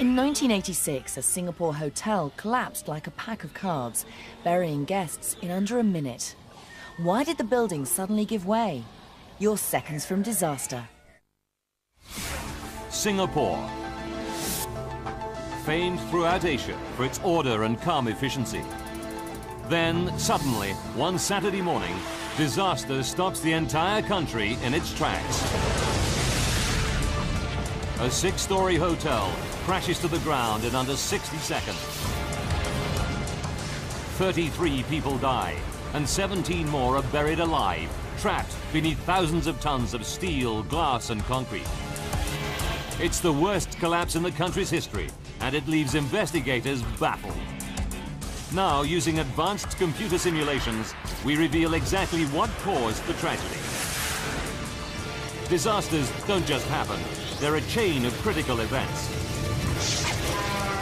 In 1986, a Singapore hotel collapsed like a pack of cards, burying guests in under a minute. Why did the building suddenly give way? You're seconds from disaster. Singapore. Famed throughout Asia for its order and calm efficiency. Then, suddenly, one Saturday morning, disaster stops the entire country in its tracks. A 6-story hotel crashes to the ground in under 60 seconds. 33 people die, and 17 more are buried alive, trapped beneath thousands of tons of steel, glass, and concrete. It's the worst collapse in the country's history, and it leaves investigators baffled. Now, using advanced computer simulations, we reveal exactly what caused the tragedy. Disasters don't just happen. They're a chain of critical events.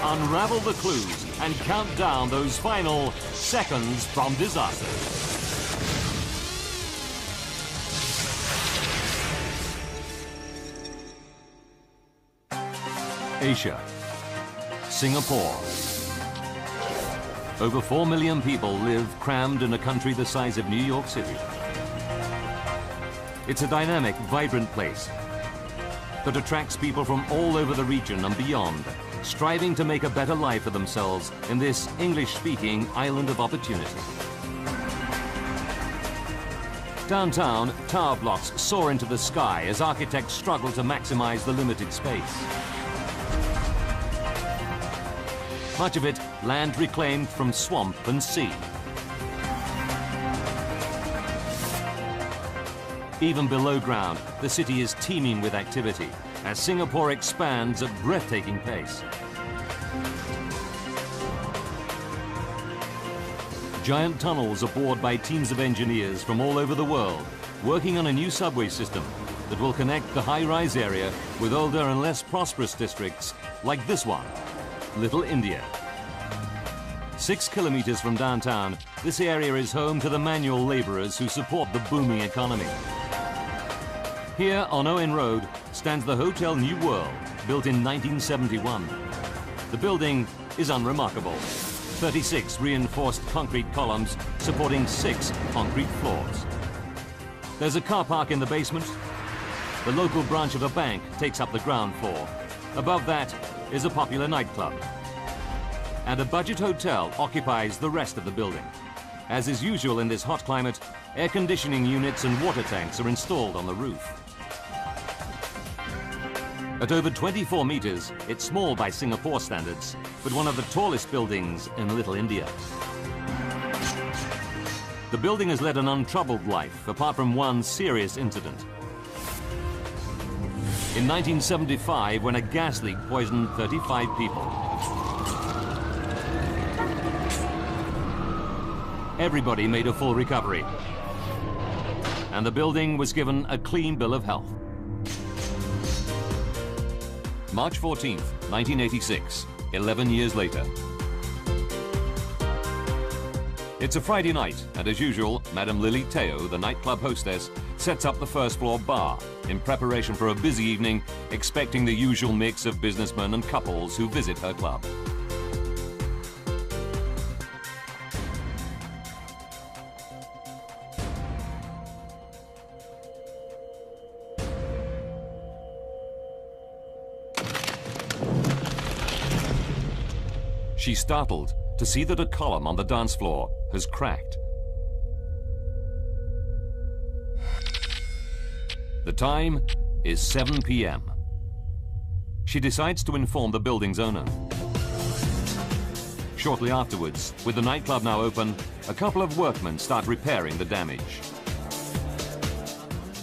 Unravel the clues and count down those final seconds from disaster. Asia. Singapore. Over 4 million people live crammed in a country the size of New York City. It's a dynamic, vibrant place that attracts people from all over the region and beyond, striving to make a better life for themselves in this English-speaking island of opportunity. Downtown, tower blocks soar into the sky as architects struggle to maximize the limited space. Much of it land reclaimed from swamp and sea. Even below ground, the city is teeming with activity as Singapore expands at breathtaking pace. Giant tunnels are bored by teams of engineers from all over the world, working on a new subway system that will connect the high-rise area with older and less prosperous districts like this one, Little India. 6 kilometers from downtown, this area is home to the manual laborers who support the booming economy. Here on Owen Road stands the Hotel New World, built in 1971. The building is unremarkable. 36 reinforced concrete columns supporting 6 concrete floors. There's a car park in the basement. The local branch of a bank takes up the ground floor. Above that is a popular nightclub. And a budget hotel occupies the rest of the building. As is usual in this hot climate, air conditioning units and water tanks are installed on the roof. At over 24 meters, it's small by Singapore standards, but one of the tallest buildings in Little India. The building has led an untroubled life, apart from one serious incident. In 1975, when a gas leak poisoned 35 people. Everybody made a full recovery, and the building was given a clean bill of health. March 14th, 1986, 11 years later. It's a Friday night, and as usual, Madame Lily Teo, the nightclub hostess, sets up the first-floor bar in preparation for a busy evening, expecting the usual mix of businessmen and couples who visit her club. She's startled to see that a column on the dance floor has cracked. The time is 7 p.m. She decides to inform the building's owner. Shortly afterwards, with the nightclub now open, a couple of workmen start repairing the damage.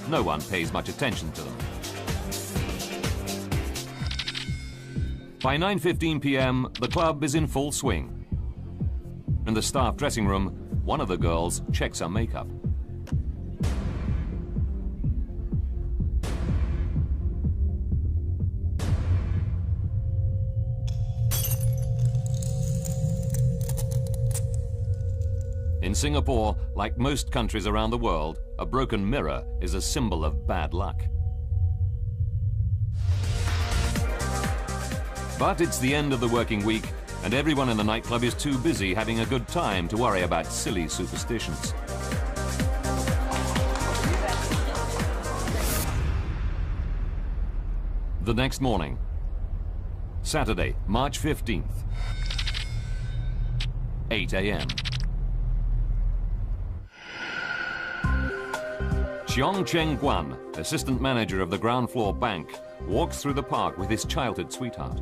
No one pays much attention to them. By 9:15 p.m., the club is in full swing. In the staff dressing room, one of the girls checks her makeup. In Singapore, like most countries around the world, a broken mirror is a symbol of bad luck. But it's the end of the working week, and everyone in the nightclub is too busy having a good time to worry about silly superstitions. The next morning, Saturday, March 15th, 8 a.m. Cheong Cheng Guan, assistant manager of the ground floor bank, walks through the park with his childhood sweetheart.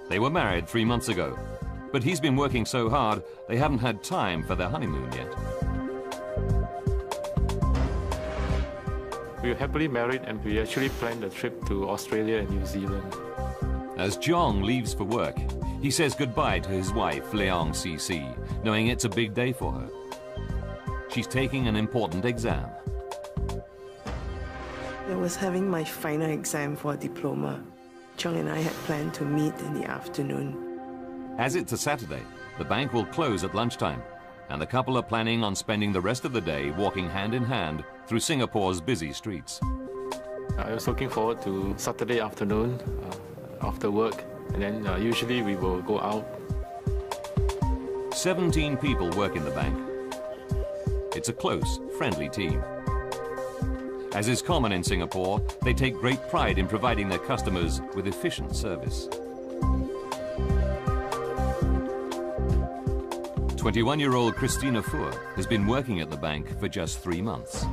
They were married 3 months ago, but he's been working so hard they haven't had time for their honeymoon yet. We were happily married and we actually planned a trip to Australia and New Zealand. As Cheong leaves for work, he says goodbye to his wife, Leong CC, knowing it's a big day for her. She's taking an important exam. I was having my final exam for a diploma. Cheong and I had planned to meet in the afternoon. As it's a Saturday, the bank will close at lunchtime, and the couple are planning on spending the rest of the day walking hand in hand through Singapore's busy streets. I was looking forward to Saturday afternoon after work, and then usually we will go out. 17 people work in the bank. It's a close, friendly team. As is common in Singapore, they take great pride in providing their customers with efficient service. 21-year-old Christina Fuhr has been working at the bank for just 3 months.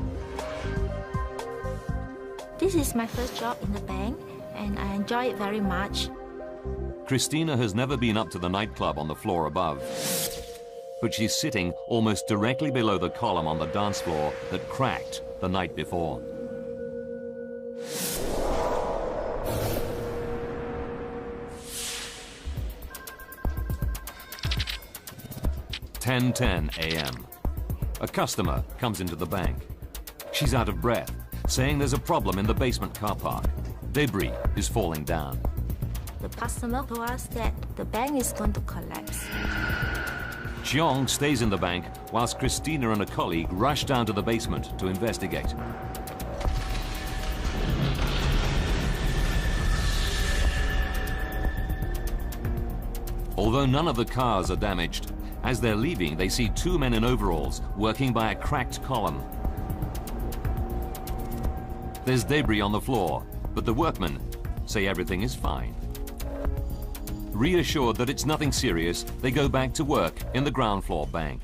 This is my first job in the bank, and I enjoy it very much. Christina has never been up to the nightclub on the floor above, but she's sitting almost directly below the column on the dance floor that cracked the night before. (10:10 a.m.) A customer comes into the bank. She's out of breath, saying there's a problem in the basement car park. Debris is falling down. The customer told us that the bank is going to collapse. Cheong stays in the bank whilst Christina and a colleague rush down to the basement to investigate. Although none of the cars are damaged, as they're leaving, they see 2 men in overalls working by a cracked column. There's debris on the floor, but the workmen say everything is fine. Reassured that it's nothing serious, they go back to work in the ground floor bank.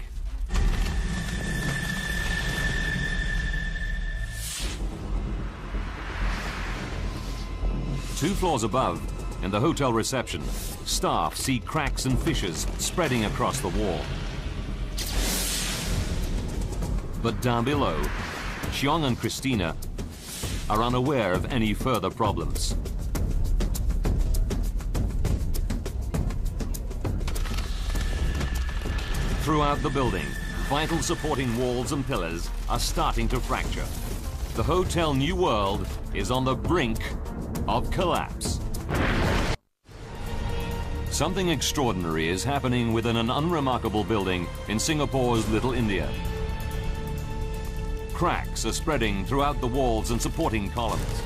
Two floors above, in the hotel reception, staff see cracks and fissures spreading across the wall. But down below, Cheong and Christina are unaware of any further problems. Throughout the building, vital supporting walls and pillars are starting to fracture. The Hotel New World is on the brink of collapse. Something extraordinary is happening within an unremarkable building in Singapore's Little India. Cracks are spreading throughout the walls and supporting columns.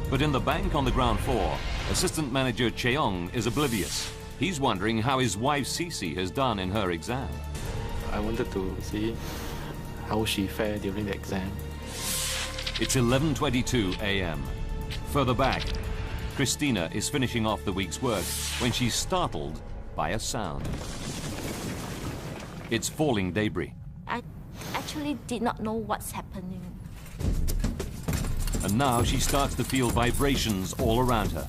But in the bank on the ground floor, assistant manager Cheong is oblivious. He's wondering how his wife Cece has done in her exam. I wanted to see how she fared during the exam. It's 11:22 a.m. Further back, Christina is finishing off the week's work when she's startled by a sound. It's falling debris. I actually did not know what's happening. And now she starts to feel vibrations all around her.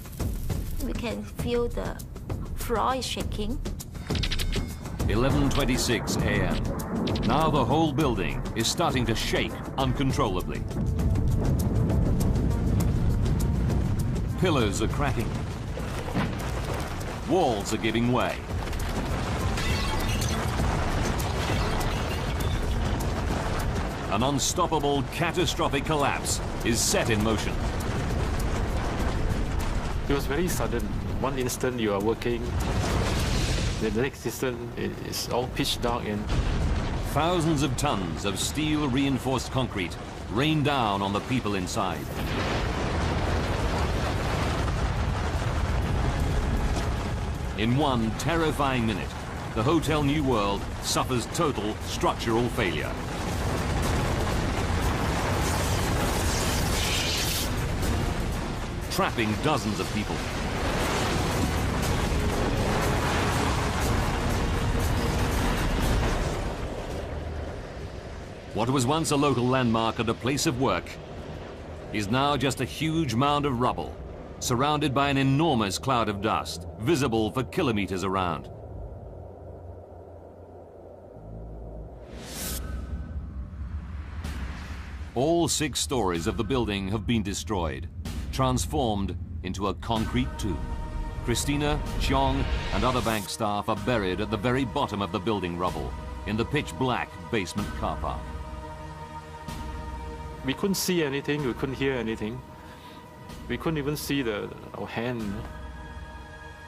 We can feel the floor is shaking. 11:26 a.m. Now the whole building is starting to shake uncontrollably. Pillars are cracking. Walls are giving way. An unstoppable, catastrophic collapse is set in motion. It was very sudden. One instant you are working, the next instant it's all pitch dark and Thousands of tons of steel-reinforced concrete rain down on the people inside. In one terrifying minute, the Hotel New World suffers total structural failure. Trapping dozens of people. What was once a local landmark and a place of work is now just a huge mound of rubble, surrounded by an enormous cloud of dust, visible for kilometers around. All 6 stories of the building have been destroyed, transformed into a concrete tomb. Christina, Cheong, and other bank staff are buried at the very bottom of the building rubble, in the pitch-black basement car park. We couldn't see anything, we couldn't hear anything. We couldn't even see our hand.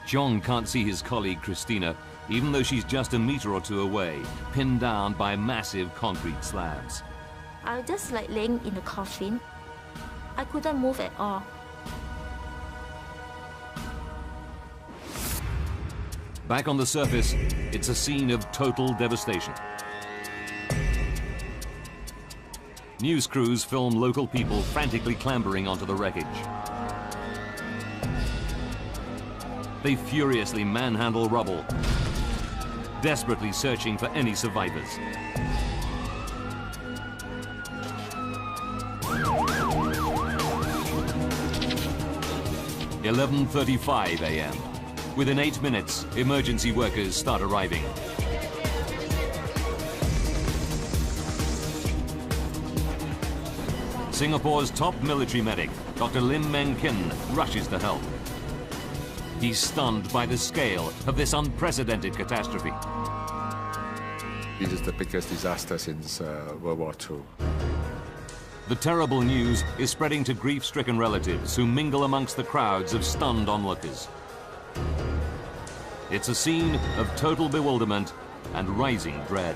Cheong can't see his colleague Christina, even though she's just a meter or two away, pinned down by massive concrete slabs. I was just like laying in the coffin. I couldn't move at all. Back on the surface, it's a scene of total devastation. News crews film local people frantically clambering onto the wreckage. They furiously manhandle rubble, desperately searching for any survivors. At 11:35 a.m. Within 8 minutes, emergency workers start arriving. Singapore's top military medic, Dr. Lim Meng Kin, rushes to help. He's stunned by the scale of this unprecedented catastrophe. This is the biggest disaster since World War II. The terrible news is spreading to grief-stricken relatives who mingle amongst the crowds of stunned onlookers. It's a scene of total bewilderment and rising dread.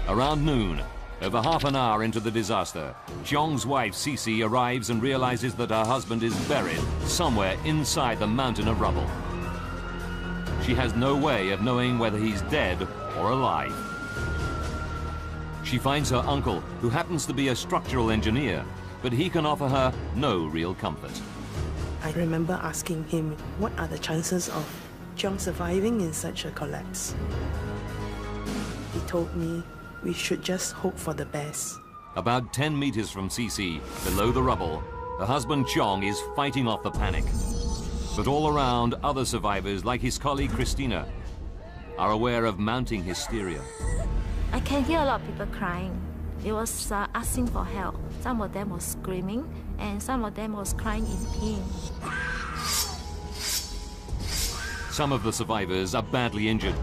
Around noon, over half an hour into the disaster, Cheong's wife, Cici, arrives and realizes that her husband is buried somewhere inside the mountain of rubble. She has no way of knowing whether he's dead or alive. She finds her uncle, who happens to be a structural engineer, but he can offer her no real comfort. I remember asking him, what are the chances of Cheong surviving in such a collapse? He told me we should just hope for the best. About 10 meters from Cici, below the rubble, her husband Cheong is fighting off the panic. But all around, other survivors, like his colleague Christina, are aware of mounting hysteria. I can hear a lot of people crying. They was asking for help. Some of them was screaming, and some of them was crying in pain. Some of the survivors are badly injured,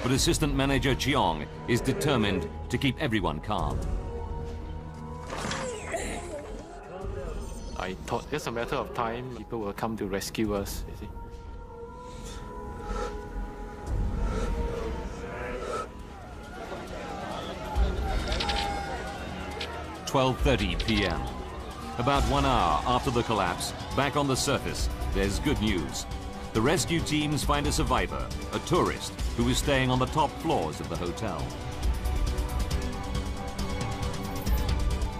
but Assistant Manager Cheong is determined to keep everyone calm. I thought it's a matter of time, people will come to rescue us, you see. "12:30 p.m. About 1 hour after the collapse, back on the surface, there's good news. The rescue teams find a survivor, a tourist, who is staying on the top floors of the hotel.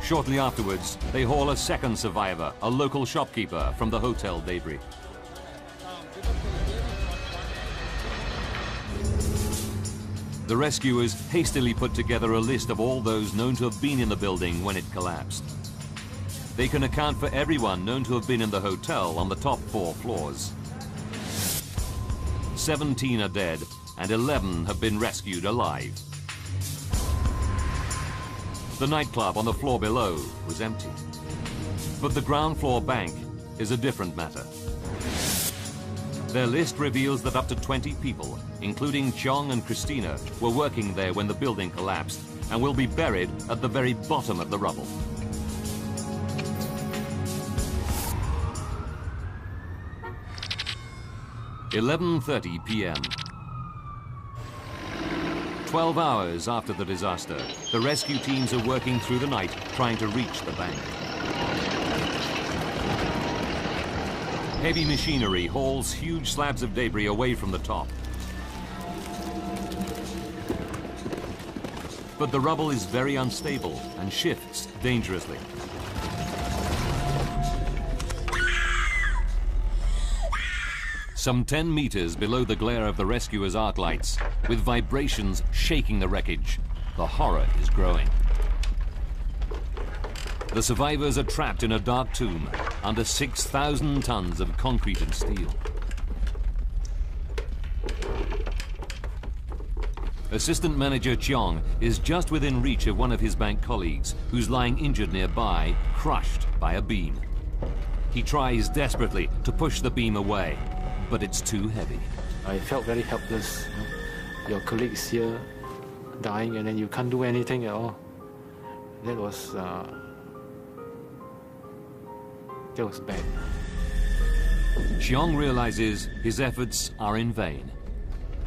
Shortly afterwards, they haul a second survivor, a local shopkeeper, from the hotel debris. The rescuers hastily put together a list of all those known to have been in the building when it collapsed. They can account for everyone known to have been in the hotel on the top 4 floors. 17 are dead, and 11 have been rescued alive. The nightclub on the floor below was empty. But the ground floor bank is a different matter. Their list reveals that up to 20 people, including Cheong and Christina, were working there when the building collapsed and will be buried at the very bottom of the rubble. "11:30 p.m. 12 hours after the disaster, the rescue teams are working through the night trying to reach the bank. Heavy machinery hauls huge slabs of debris away from the top. But the rubble is very unstable and shifts dangerously. Some 10 meters below the glare of the rescuers' arc lights, with vibrations shaking the wreckage, the horror is growing. The survivors are trapped in a dark tomb under 6,000 tons of concrete and steel. Assistant Manager Cheong is just within reach of one of his bank colleagues, who's lying injured nearby, crushed by a beam. He tries desperately to push the beam away, but it's too heavy. I felt very helpless. Your colleagues here dying, and then you can't do anything at all. That was bad. Cheong realizes his efforts are in vain.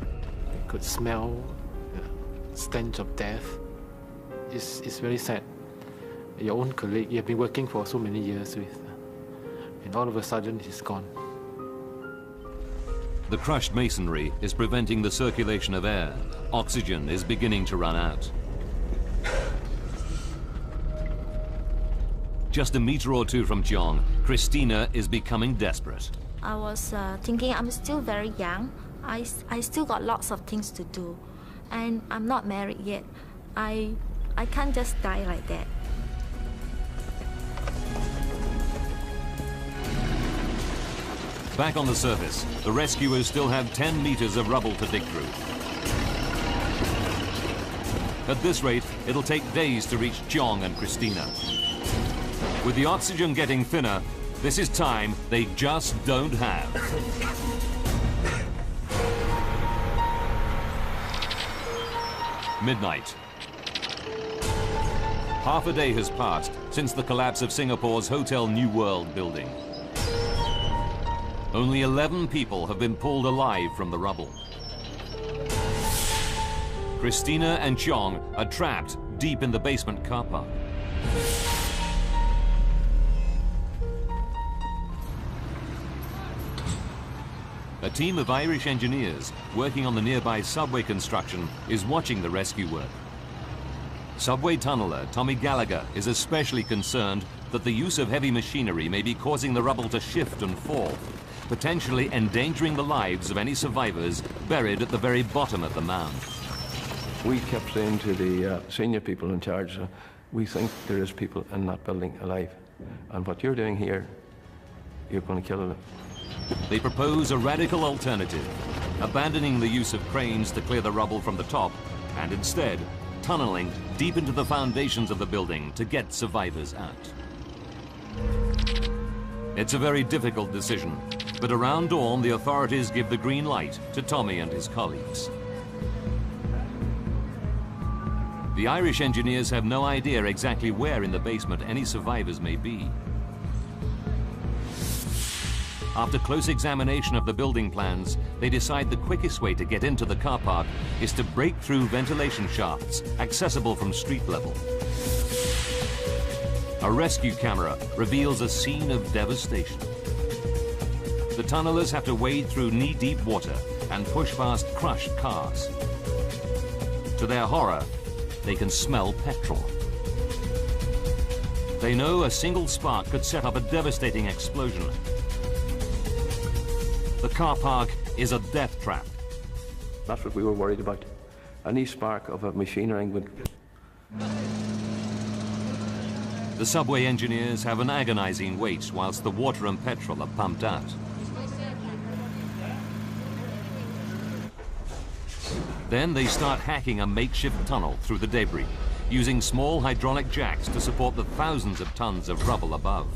I could smell the stench of death. It's very sad. Your own colleague you've been working for so many years with, and all of a sudden he's gone. The crushed masonry is preventing the circulation of air. Oxygen is beginning to run out. Just a meter or two from Cheong, Christina is becoming desperate. I was thinking I'm still very young. I still got lots of things to do. And I'm not married yet. I can't just die like that. Back on the surface, the rescuers still have 10 meters of rubble to dig through. At this rate, it'll take days to reach Cheong and Christina. With the oxygen getting thinner, this is time they just don't have. Midnight. Half a day has passed since the collapse of Singapore's Hotel New World building. Only 11 people have been pulled alive from the rubble. Christina and Cheong are trapped deep in the basement car park. A team of Irish engineers working on the nearby subway construction is watching the rescue work. Subway tunneler Tommy Gallagher is especially concerned that the use of heavy machinery may be causing the rubble to shift and fall, potentially endangering the lives of any survivors buried at the very bottom of the mound. We kept saying to the senior people in charge, we think there is people in that building alive. And what you're doing here, you're going to kill them. They propose a radical alternative, abandoning the use of cranes to clear the rubble from the top, and instead tunneling deep into the foundations of the building to get survivors out. It's a very difficult decision, but around dawn the authorities give the green light to Tommy and his colleagues. The Irish engineers have no idea exactly where in the basement any survivors may be. After close examination of the building plans, they decide the quickest way to get into the car park is to break through ventilation shafts accessible from street level. A rescue camera reveals a scene of devastation. The tunnelers have to wade through knee-deep water and push past crushed cars. To their horror, they can smell petrol. They know a single spark could set up a devastating explosion. The car park is a death trap. That's what we were worried about. Any spark of a machinery would... The subway engineers have an agonizing wait whilst the water and petrol are pumped out. Then they start hacking a makeshift tunnel through the debris, using small hydraulic jacks to support the thousands of tons of rubble above.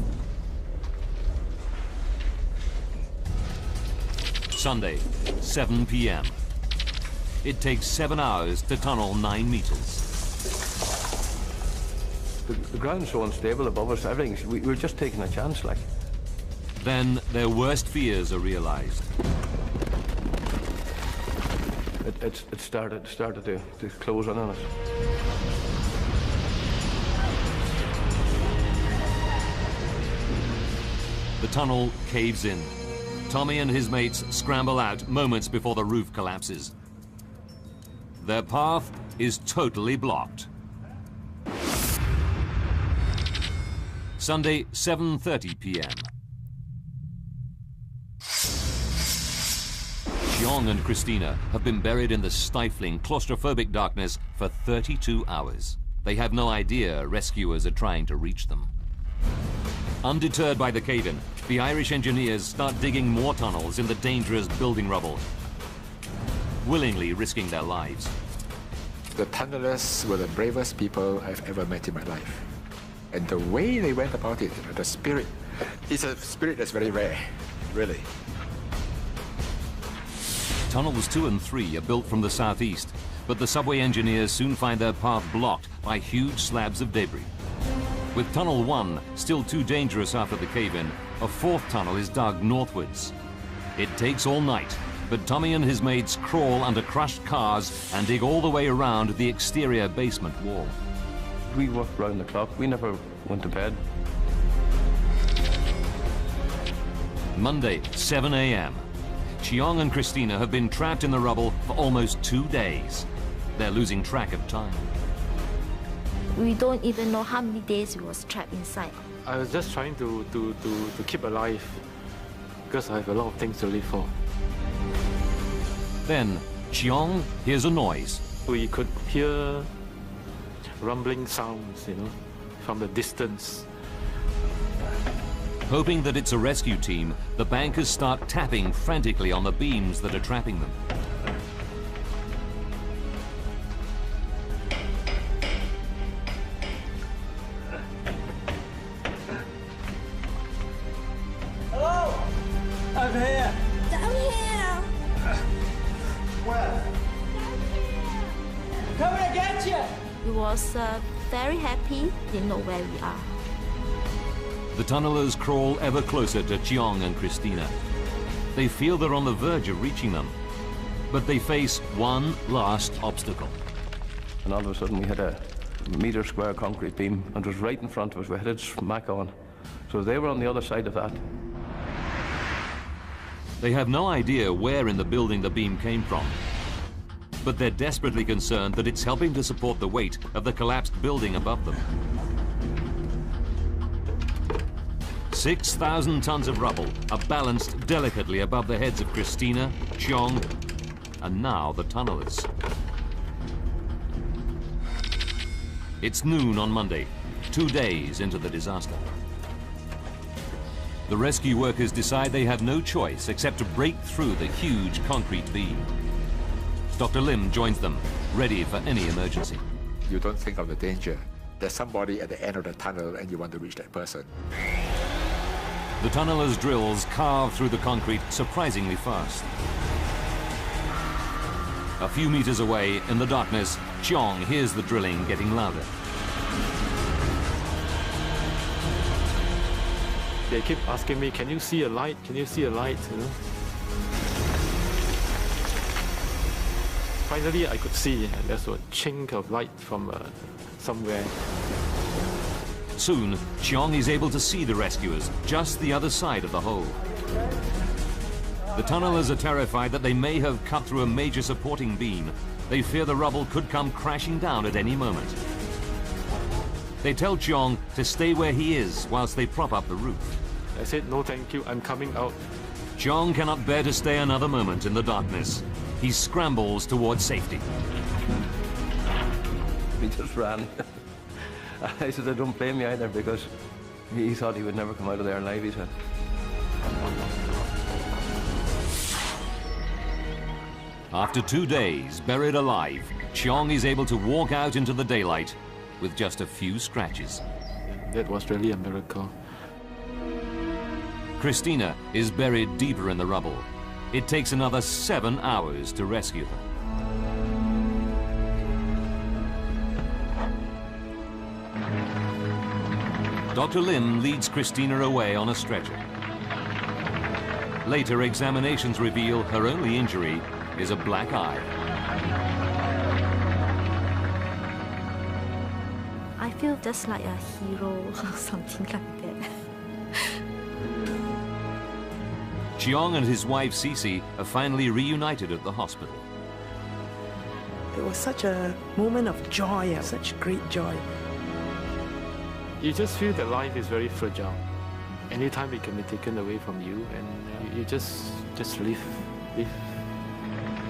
Sunday, 7 p.m. It takes 7 hours to tunnel 9 meters. The ground's so unstable above us, everything, we're just taking a chance, like. Then their worst fears are realized. It started to close in on us. The tunnel caves in. Tommy and his mates scramble out moments before the roof collapses. Their path is totally blocked. Sunday, 7:30 p.m. Chiong and Christina have been buried in the stifling, claustrophobic darkness for 32 hours. They have no idea rescuers are trying to reach them. Undeterred by the cave-in, the Irish engineers start digging more tunnels in the dangerous building rubble, willingly risking their lives. The tunnelers were the bravest people I've ever met in my life. And the way they went about it, the spirit, it's a spirit that's very rare, really. Tunnels 2 and 3 are built from the southeast, but the subway engineers soon find their path blocked by huge slabs of debris. With Tunnel 1 still too dangerous after the cave-in, a fourth tunnel is dug northwards. It takes all night, but Tommy and his mates crawl under crushed cars and dig all the way around the exterior basement wall. We worked round the clock. We never went to bed. Monday, 7 a.m. Chiong and Christina have been trapped in the rubble for almost 2 days. They're losing track of time. We don't even know how many days we was trapped inside. I was just trying to keep alive because I have a lot of things to live for. Then, Chiong hears a noise. We could hear rumbling sounds, you know, from the distance. Hoping that it's a rescue team, the bankers start tapping frantically on the beams that are trapping them. Hello! I'm here! Down here! Where? Coming to get you! We was very happy, didn't know where we are. The tunnelers crawl ever closer to Chiong and Christina. They feel they're on the verge of reaching them, but they face one last obstacle. And all of a sudden we had a metre square concrete beam and it was right in front of us. We had it smack on. So they were on the other side of that. They have no idea where in the building the beam came from, but they're desperately concerned that it's helping to support the weight of the collapsed building above them. 6,000 tons of rubble are balanced delicately above the heads of Christina, Chiong, and now the tunnelers. It's noon on Monday, 2 days into the disaster. The rescue workers decide they have no choice except to break through the huge concrete beam. Dr. Lim joins them, ready for any emergency. You don't think of the danger. There's somebody at the end of the tunnel and you want to reach that person. The tunnelers' drills carve through the concrete surprisingly fast. A few meters away, in the darkness, Chiong hears the drilling getting louder. They keep asking me, can you see a light? Can you see a light? You know? Finally, I could see, and there's a chink of light from somewhere. Soon, Chiong is able to see the rescuers just the other side of the hole. The tunnelers are terrified that they may have cut through a major supporting beam. They fear the rubble could come crashing down at any moment. They tell Chiong to stay where he is whilst they prop up the roof. I said, no thank you, I'm coming out. Chiong cannot bear to stay another moment in the darkness. He scrambles towards safety. He just ran. I said, I don't blame you either, because he thought he would never come out of there alive, he said. After 2 days, buried alive, Chiong is able to walk out into the daylight with just a few scratches. That was really a miracle. Christina is buried deeper in the rubble. It takes another 7 hours to rescue her. Dr. Lim leads Christina away on a stretcher. Later examinations reveal her only injury is a black eye. I feel just like a hero or something like that. Chiong and his wife Cece are finally reunited at the hospital. It was such a moment of joy, such great joy. You just feel that life is very fragile. Anytime it can be taken away from you, and you just live.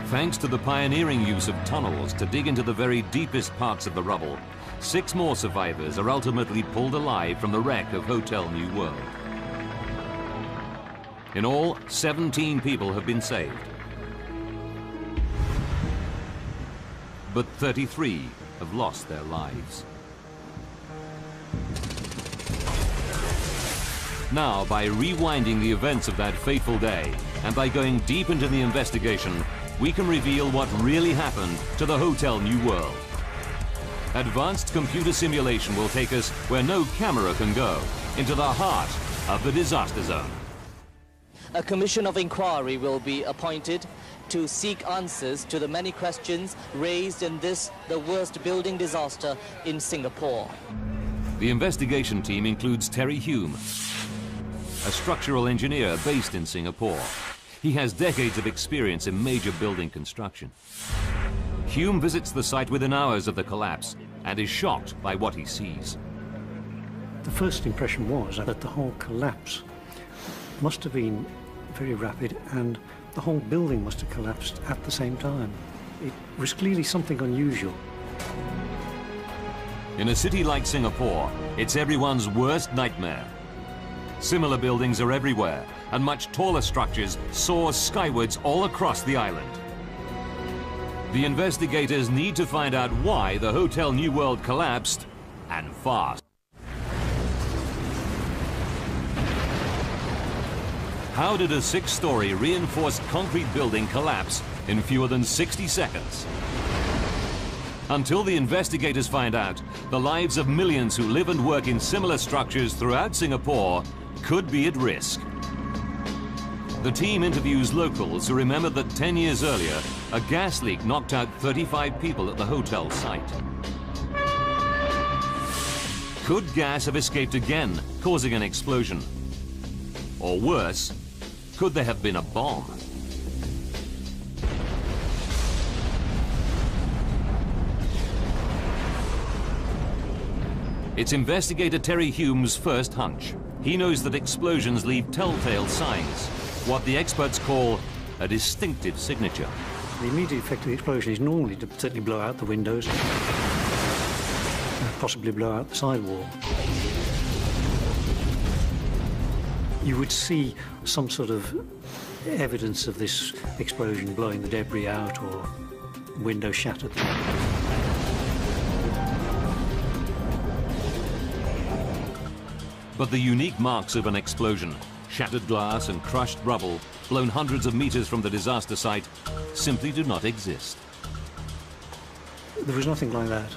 Thanks to the pioneering use of tunnels to dig into the very deepest parts of the rubble, 6 more survivors are ultimately pulled alive from the wreck of Hotel New World. In all, 17 people have been saved. But 33 have lost their lives. Now, by rewinding the events of that fateful day, and by going deep into the investigation, we can reveal what really happened to the Hotel New World. Advanced computer simulation will take us where no camera can go, into the heart of the disaster zone. A commission of inquiry will be appointed to seek answers to the many questions raised in this, the worst building disaster in Singapore. The investigation team includes Terry Hume, a structural engineer based in Singapore. He has decades of experience in major building construction. Hume visits the site within hours of the collapse and is shocked by what he sees. The first impression was that the whole collapse must have been very rapid, and the whole building must have collapsed at the same time. It was clearly something unusual. In a city like Singapore, it's everyone's worst nightmare. Similar buildings are everywhere, and much taller structures soar skywards all across the island. The investigators need to find out why the Hotel New World collapsed, and fast. How did a 6-story reinforced concrete building collapse in fewer than 60 seconds? Until the investigators find out, the lives of millions who live and work in similar structures throughout Singapore could be at risk. The team interviews locals who remember that 10 years earlier, a gas leak knocked out 35 people at the hotel site. Could gas have escaped again, causing an explosion? Or worse, could there have been a bomb? It's investigator Terry Hume's first hunch. He knows that explosions leave telltale signs, what the experts call a distinctive signature. The immediate effect of the explosion is normally to certainly blow out the windows, possibly blow out the sidewall. You would see some sort of evidence of this explosion blowing the debris out or window shattered. But the unique marks of an explosion, shattered glass and crushed rubble, blown hundreds of meters from the disaster site, simply do not exist. There was nothing like that.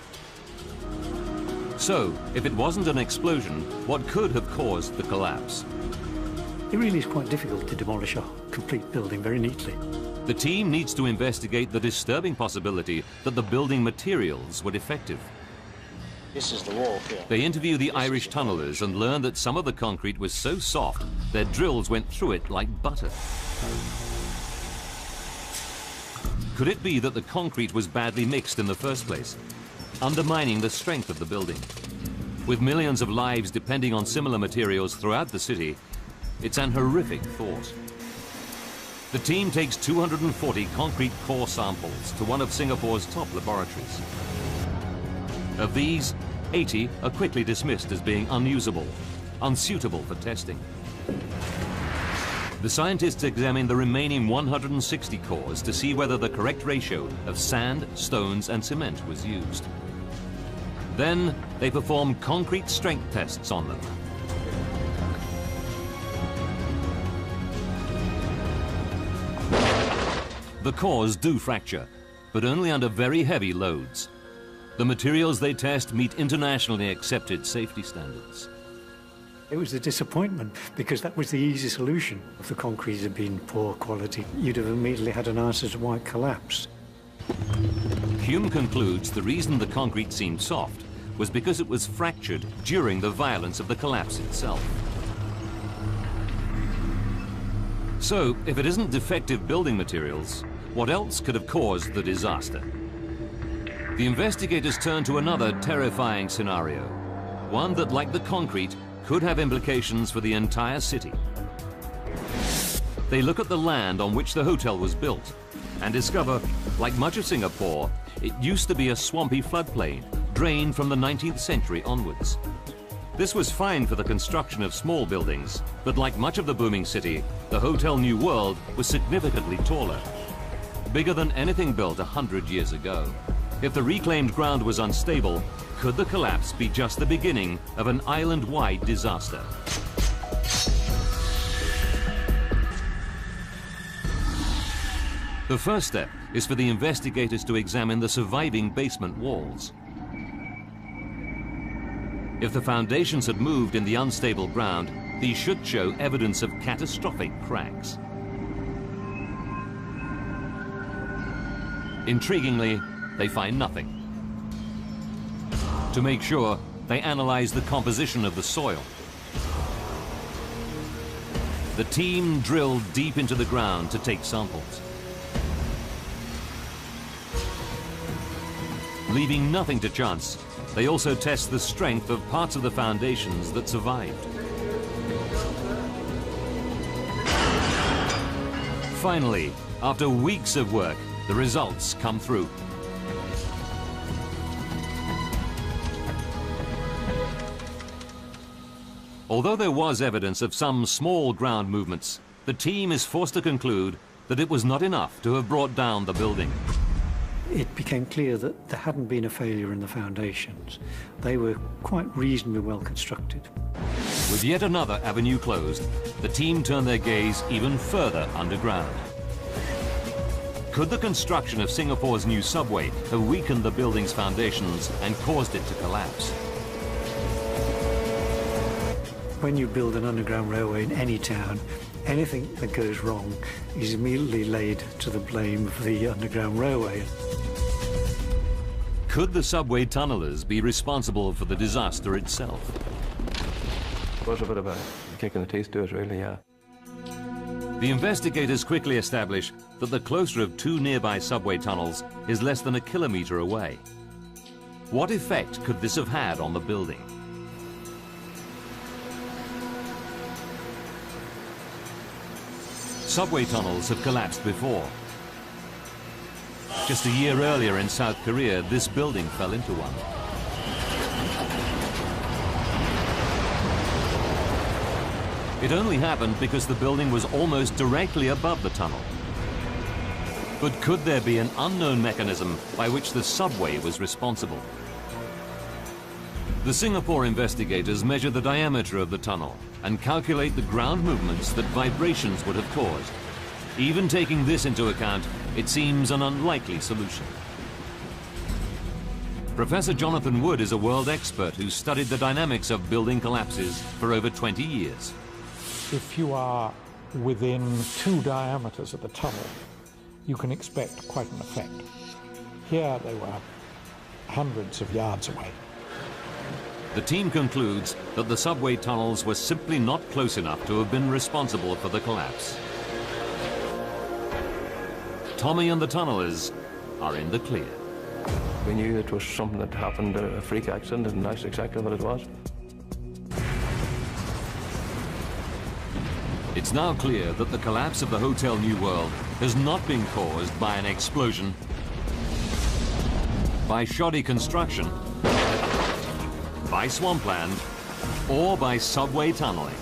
So, if it wasn't an explosion, what could have caused the collapse? It really is quite difficult to demolish a complete building very neatly. The team needs to investigate the disturbing possibility that the building materials were defective. This is the wall here. They interview the Irish tunnellers and learn that some of the concrete was so soft, their drills went through it like butter. Could it be that the concrete was badly mixed in the first place, undermining the strength of the building? With millions of lives depending on similar materials throughout the city, it's an horrific thought. The team takes 240 concrete core samples to one of Singapore's top laboratories. Of these, 80 are quickly dismissed as being unusable, unsuitable for testing. The scientists examine the remaining 160 cores to see whether the correct ratio of sand, stones, and cement was used. Then they perform concrete strength tests on them. The cores do fracture, but only under very heavy loads. The materials they test meet internationally accepted safety standards. It was a disappointment because that was the easy solution. If the concrete had been poor quality, you'd have immediately had an answer to why it collapsed. Hume concludes the reason the concrete seemed soft was because it was fractured during the violence of the collapse itself. So, if it isn't defective building materials, what else could have caused the disaster? The investigators turn to another terrifying scenario, one that, like the concrete, could have implications for the entire city. They look at the land on which the hotel was built and discover, like much of Singapore, it used to be a swampy floodplain drained from the 19th century onwards. This was fine for the construction of small buildings, but like much of the booming city, the Hotel New World was significantly taller, bigger than anything built 100 years ago. If the reclaimed ground was unstable, could the collapse be just the beginning of an island-wide disaster? The first step is for the investigators to examine the surviving basement walls. If the foundations had moved in the unstable ground, these should show evidence of catastrophic cracks. Intriguingly, they find nothing. To make sure, they analyze the composition of the soil. The team drilled deep into the ground to take samples. Leaving nothing to chance, they also test the strength of parts of the foundations that survived. Finally, after weeks of work, the results come through. Although there was evidence of some small ground movements, the team is forced to conclude that it was not enough to have brought down the building. It became clear that there hadn't been a failure in the foundations. They were quite reasonably well constructed. With yet another avenue closed, the team turned their gaze even further underground. Could the construction of Singapore's new subway have weakened the building's foundations and caused it to collapse? When you build an underground railway in any town, anything that goes wrong is immediately laid to the blame of the underground railway. Could the subway tunnellers be responsible for the disaster itself? It was a bit of a kick in the teeth to us, really, yeah. The investigators quickly establish that the closer of two nearby subway tunnels is less than a kilometre away. What effect could this have had on the building? Subway tunnels have collapsed before. Just a year earlier in South Korea, this building fell into one. It only happened because the building was almost directly above the tunnel. But could there be an unknown mechanism by which the subway was responsible? The Singapore investigators measure the diameter of the tunnel and calculate the ground movements that vibrations would have caused. Even taking this into account, it seems an unlikely solution. Professor Jonathan Wood is a world expert who studied the dynamics of building collapses for over 20 years. If you are within 2 diameters of the tunnel, you can expect quite an effect. Here they were hundreds of yards away. The team concludes that the subway tunnels were simply not close enough to have been responsible for the collapse. Tommy and the tunnellers are in the clear. We knew it was something that happened, a freak accident, and that's exactly what it was. It's now clear that the collapse of the Hotel New World has not been caused by an explosion, by shoddy construction, by swampland, or by subway tunneling.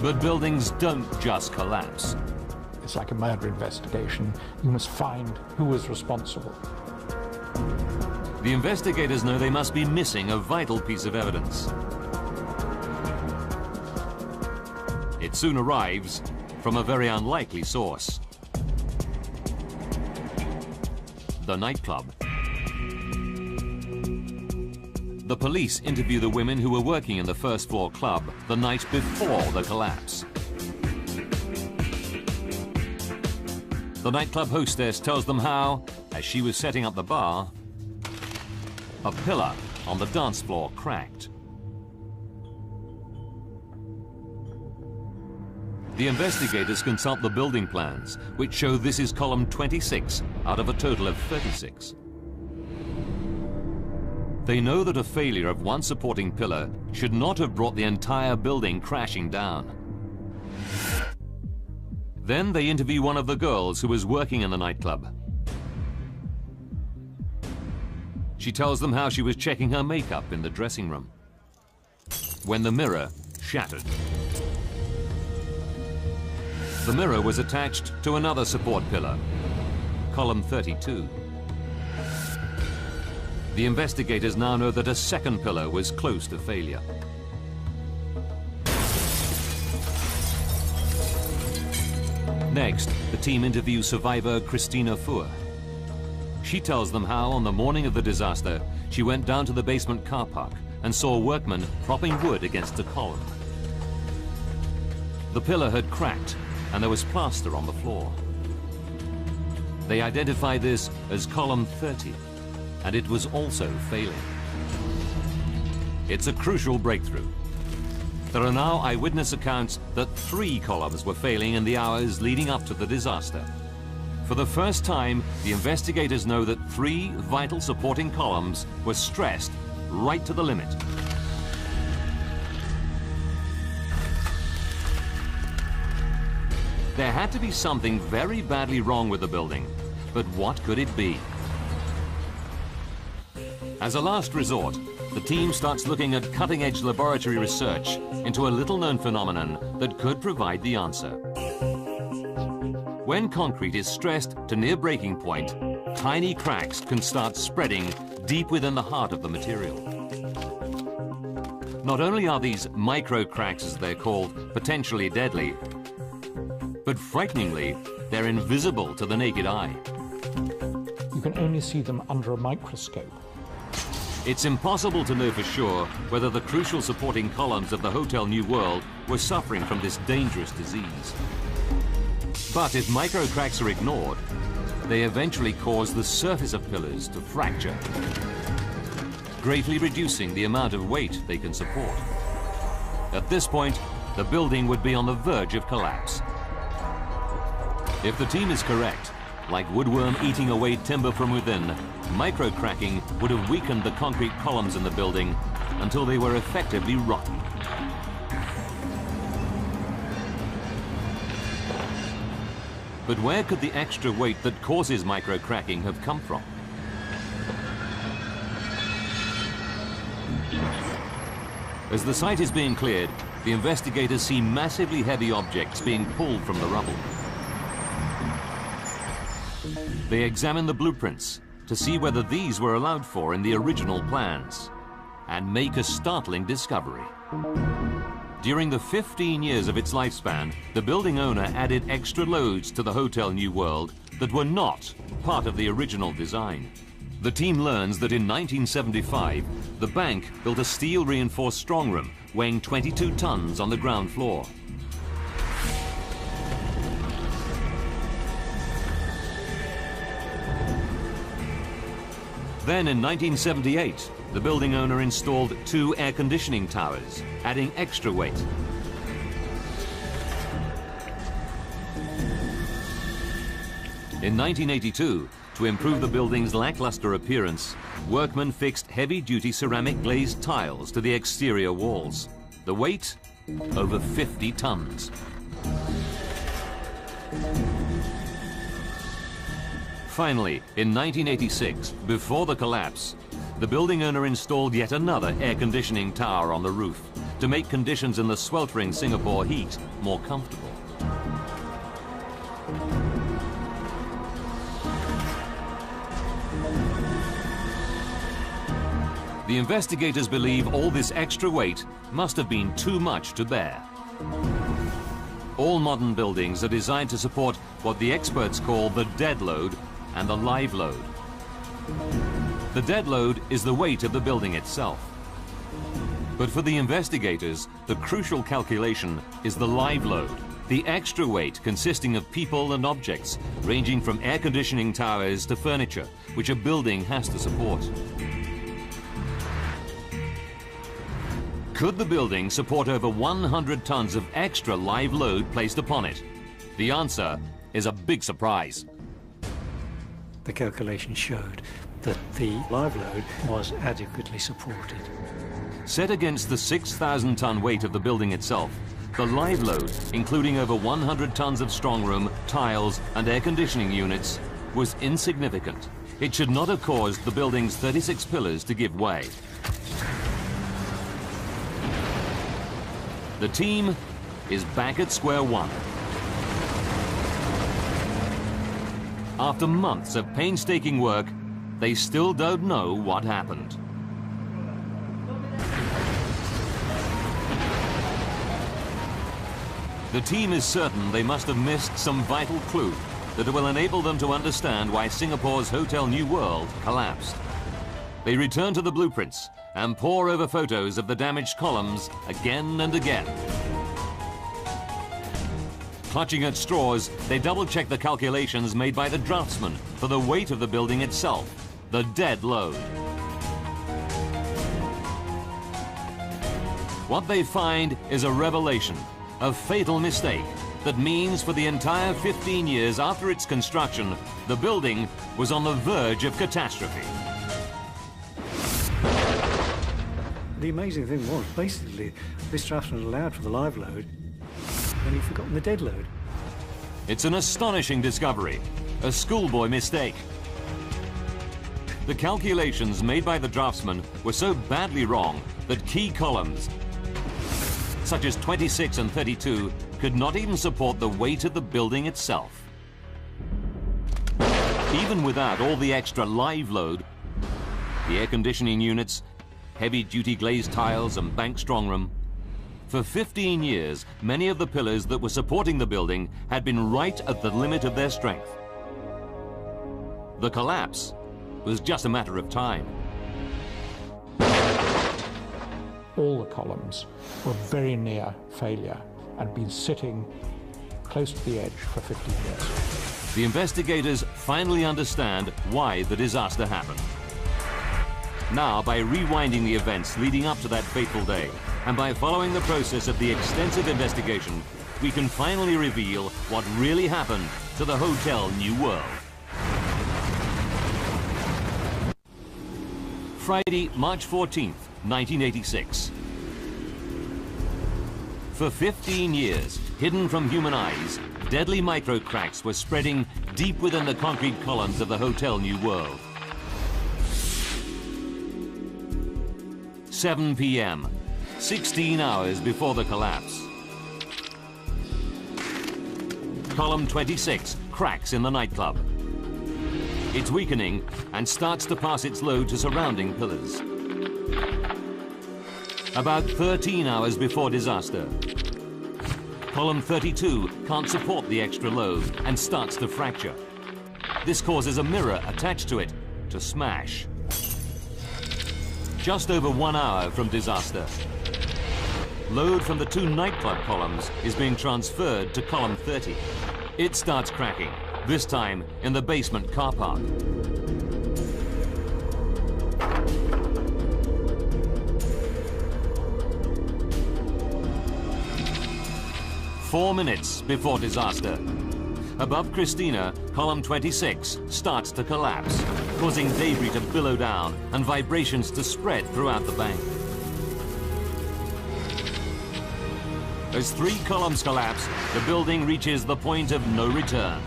But buildings don't just collapse. It's like a murder investigation. You must find who is responsible. The investigators know they must be missing a vital piece of evidence. It soon arrives from a very unlikely source. The nightclub. The police interview the women who were working in the first floor club the night before the collapse. The nightclub hostess tells them how, as she was setting up the bar, a pillar on the dance floor cracked. The investigators consult the building plans, which show this is column 26 out of a total of 36. They know that a failure of one supporting pillar should not have brought the entire building crashing down. Then they interview one of the girls who was working in the nightclub. She tells them how she was checking her makeup in the dressing room when the mirror shattered. The mirror was attached to another support pillar, column 32. The investigators now know that a second pillar was close to failure. Next, the team interviews survivor Christina Fuhr. She tells them how, on the morning of the disaster, she went down to the basement car park and saw workmen propping wood against a column. The pillar had cracked and there was plaster on the floor. They identified this as column 30, and it was also failing. It's a crucial breakthrough. There are now eyewitness accounts that 3 columns were failing in the hours leading up to the disaster. For the first time, the investigators know that 3 vital supporting columns were stressed right to the limit. There had to be something very badly wrong with the building, but what could it be? As a last resort, the team starts looking at cutting-edge laboratory research into a little-known phenomenon that could provide the answer. When concrete is stressed to near breaking point, tiny cracks can start spreading deep within the heart of the material. Not only are these micro cracks, as they're called, potentially deadly, but frighteningly, they're invisible to the naked eye. You can only see them under a microscope. It's impossible to know for sure whether the crucial supporting columns of the Hotel New World were suffering from this dangerous disease. But if micro cracks are ignored, they eventually cause the surface of pillars to fracture, greatly reducing the amount of weight they can support. At this point, the building would be on the verge of collapse. If the team is correct, like woodworm eating away timber from within, micro-cracking would have weakened the concrete columns in the building until they were effectively rotten. But where could the extra weight that causes micro-cracking have come from? As the site is being cleared, the investigators see massively heavy objects being pulled from the rubble. They examine the blueprints to see whether these were allowed for in the original plans and make a startling discovery. During the 15 years of its lifespan, the building owner added extra loads to the Hotel New World that were not part of the original design. The team learns that in 1975, the bank built a steel-reinforced strongroom weighing 22 tons on the ground floor. Then in 1978, the building owner installed 2 air conditioning towers, adding extra weight. In 1982, to improve the building's lackluster appearance, workmen fixed heavy-duty ceramic glazed tiles to the exterior walls. The weight? Over 50 tons. Finally, in 1986, before the collapse, the building owner installed yet another air conditioning tower on the roof to make conditions in the sweltering Singapore heat more comfortable. The investigators believe all this extra weight must have been too much to bear. All modern buildings are designed to support what the experts call the dead load and the live load. The dead load is the weight of the building itself. But for the investigators, the crucial calculation is the live load, the extra weight consisting of people and objects, ranging from air conditioning towers to furniture, which a building has to support. Could the building support over 100 tons of extra live load placed upon it? The answer is a big surprise. The calculation showed that the live load was adequately supported. Set against the 6,000-ton weight of the building itself, the live load, including over 100 tons of strongroom, tiles, and air conditioning units, was insignificant. It should not have caused the building's 36 pillars to give way. The team is back at square one. After months of painstaking work, they still don't know what happened. The team is certain they must have missed some vital clue that will enable them to understand why Singapore's Hotel New World collapsed. They return to the blueprints and pore over photos of the damaged columns again and again. Clutching at straws, they double-check the calculations made by the draftsman for the weight of the building itself, the dead load. What they find is a revelation, a fatal mistake that means for the entire 15 years after its construction, the building was on the verge of catastrophe. The amazing thing was, basically, this draftsman allowed for the live load, and he'd forgotten the dead load. It's an astonishing discovery, a schoolboy mistake. The calculations made by the draftsman were so badly wrong that key columns, such as 26 and 32, could not even support the weight of the building itself. Even without all the extra live load, the air conditioning units, heavy-duty glazed tiles and bank strongroom, for 15 years, many of the pillars that were supporting the building had been right at the limit of their strength. The collapse was just a matter of time. All the columns were very near failure and been sitting close to the edge for 15 years. The investigators finally understand why the disaster happened. Now, by rewinding the events leading up to that fateful day, and by following the process of the extensive investigation, we can finally reveal what really happened to the Hotel New World. Friday, March 14th, 1986. For 15 years, hidden from human eyes, deadly microcracks were spreading deep within the concrete columns of the Hotel New World. 7 p.m., 16 hours before the collapse. Column 26 cracks in the nightclub. It's weakening and starts to pass its load to surrounding pillars. About 13 hours before disaster, column 32 can't support the extra load and starts to fracture. This causes a mirror attached to it to smash. Just over 1 hour from disaster, load from the two nightclub columns is being transferred to column 30. It starts cracking, this time in the basement car park. Four minutes before disaster. Above Christina, column 26 starts to collapse, causing debris to billow down and vibrations to spread throughout the bank. As three columns collapse, the building reaches the point of no return.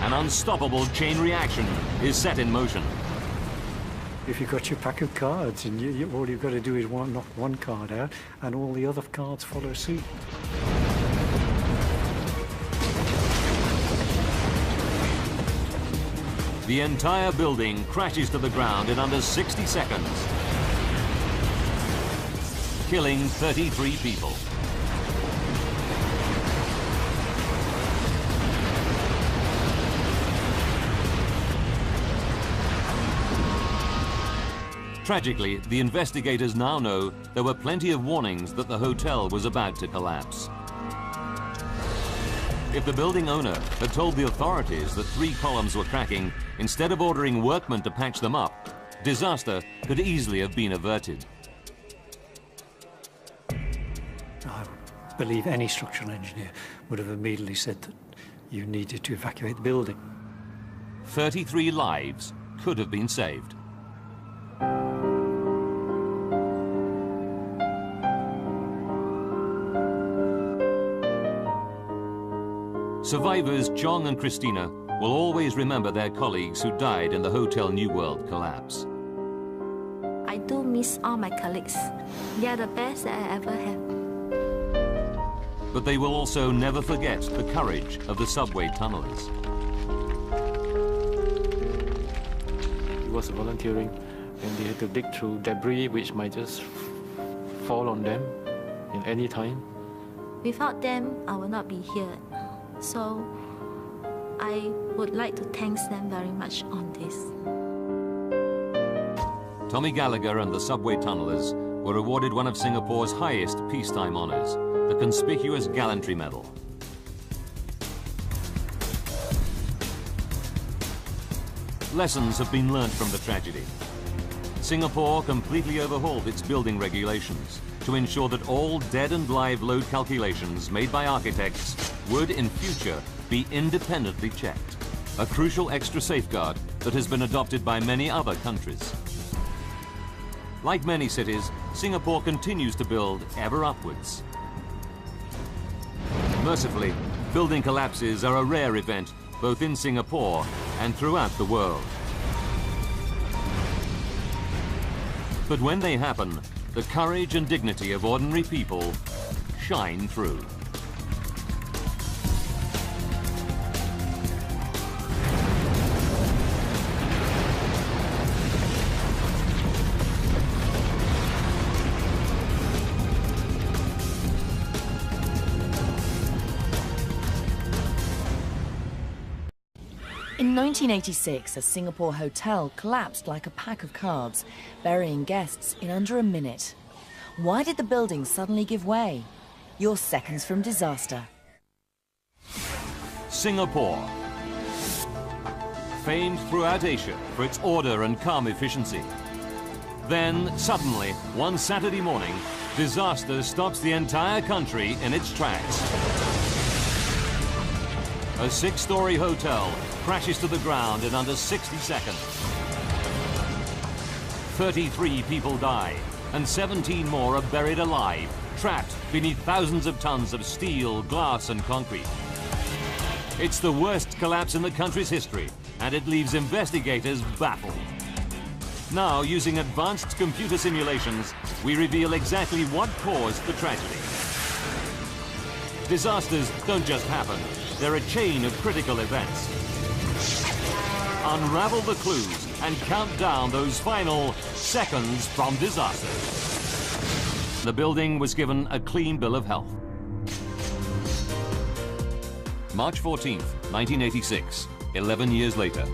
An unstoppable chain reaction is set in motion. If you've got your pack of cards, and all you've got to do is knock one card out, and all the other cards follow suit. The entire building crashes to the ground in under 60 seconds, killing 33 people. Tragically, the investigators now know there were plenty of warnings that the hotel was about to collapse. If the building owner had told the authorities that three columns were cracking, instead of ordering workmen to patch them up, disaster could easily have been averted. I believe any structural engineer would have immediately said that you needed to evacuate the building. 33 lives could have been saved. Survivors John and Christina will always remember their colleagues who died in the Hotel New World collapse. I do miss all my colleagues. They are the best that I ever had. But they will also never forget the courage of the subway tunnelers. It was volunteering, and they had to dig through debris which might just fall on them in any time. Without them, I would not be here. So I would like to thank them very much on this. Tommy Gallagher and the subway tunnelers were awarded one of Singapore's highest peacetime honours, the Conspicuous Gallantry Medal. Lessons have been learnt from the tragedy. Singapore completely overhauled its building regulations to ensure that all dead and live load calculations made by architects would in future be independently checked, a crucial extra safeguard that has been adopted by many other countries. Like many cities, Singapore continues to build ever upwards. Mercifully, building collapses are a rare event both in Singapore and throughout the world. But when they happen, the courage and dignity of ordinary people shine through. In 1986, a Singapore hotel collapsed like a pack of cards, burying guests in under a minute. Why did the building suddenly give way? You're seconds from disaster. Singapore. Famed throughout Asia for its order and calm efficiency. Then, suddenly, one Saturday morning, disaster stops the entire country in its tracks. A 6-story hotel crashes to the ground in under 60 seconds. 33 people die, and 17 more are buried alive, trapped beneath thousands of tons of steel, glass, and concrete. It's the worst collapse in the country's history, and it leaves investigators baffled. Now, using advanced computer simulations, we reveal exactly what caused the tragedy. Disasters don't just happen. They're a chain of critical events. Unravel the clues and count down those final seconds from disaster. The building was given a clean bill of health. March 14th, 1986, 11 years later.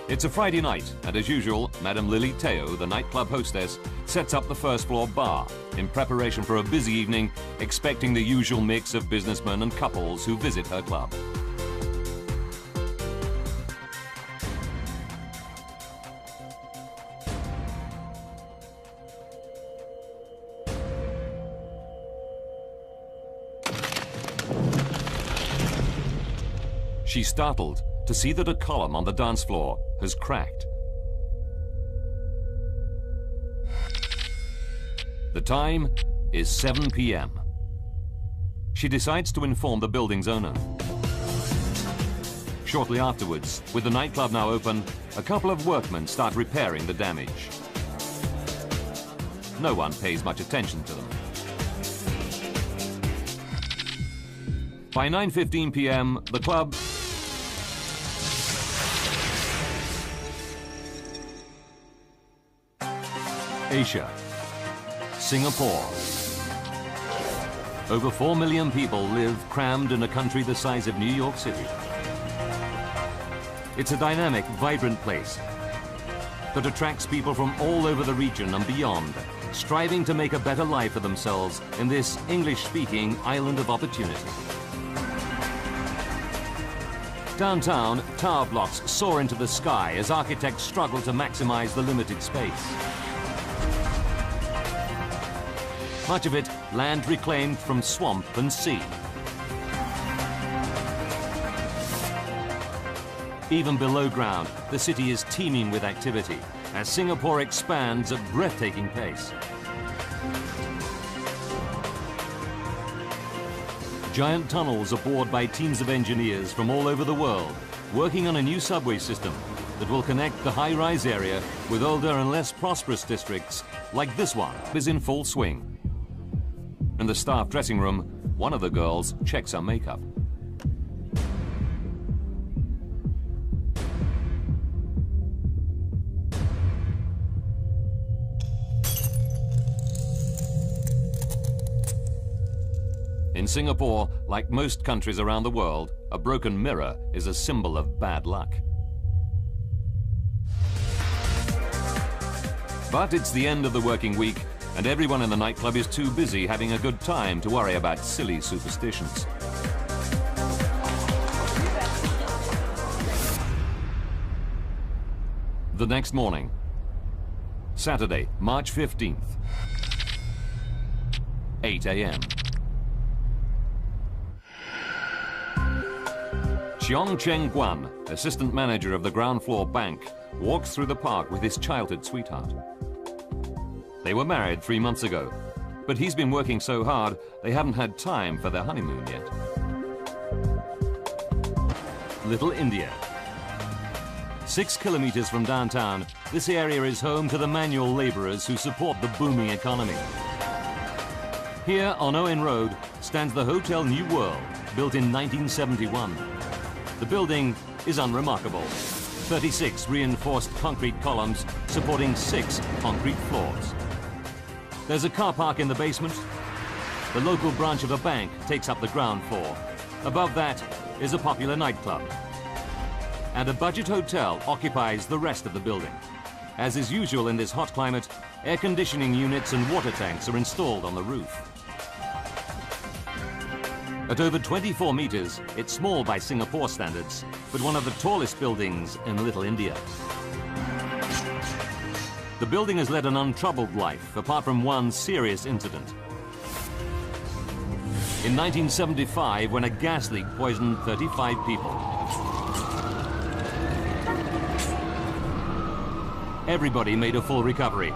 It's a Friday night, and as usual, Madame Lily Teo, the nightclub hostess, sets up the first-floor bar in preparation for a busy evening, expecting the usual mix of businessmen and couples who visit her club. She's startled to see that a column on the dance floor has cracked. The time is 7 p.m. She decides to inform the building's owner. Shortly afterwards, with the nightclub now open, a couple of workmen start repairing the damage. No one pays much attention to them. By 9:15 p.m., the club Asia, Singapore. Over 4 million people live crammed in a country the size of New York City. It's a dynamic, vibrant place that attracts people from all over the region and beyond, striving to make a better life for themselves in this English-speaking island of opportunity. Downtown, tower blocks soar into the sky as architects struggle to maximize the limited space. much of it land reclaimed from swamp and sea. Even below ground, the city is teeming with activity as Singapore expands at breathtaking pace. Giant tunnels are bored by teams of engineers from all over the world, working on a new subway system that will connect the high-rise area with older and less prosperous districts, like this one is in full swing. In the staff dressing room, one of the girls checks her makeup. In Singapore, like most countries around the world, a broken mirror is a symbol of bad luck. But it's the end of the working week, and everyone in the nightclub is too busy having a good time to worry about silly superstitions. The next morning, Saturday, March 15th, 8 a.m. Cheong Cheng Guan, assistant manager of the ground floor bank, walks through the park with his childhood sweetheart. They were married 3 months ago, but he's been working so hard they haven't had time for their honeymoon yet. Little India. 6 kilometers from downtown, this area is home to the manual laborers who support the booming economy. Here on Owen Road stands the Hotel New World, built in 1971. The building is unremarkable. 36 reinforced concrete columns supporting 6 concrete floors. There's a car park in the basement. The local branch of a bank takes up the ground floor. Above that is a popular nightclub. And a budget hotel occupies the rest of the building. As is usual in this hot climate, air conditioning units and water tanks are installed on the roof. At over 24 meters, it's small by Singapore standards, but one of the tallest buildings in Little India. The building has led an untroubled life, apart from one serious incident. In 1975, when a gas leak poisoned 35 people. Everybody made a full recovery,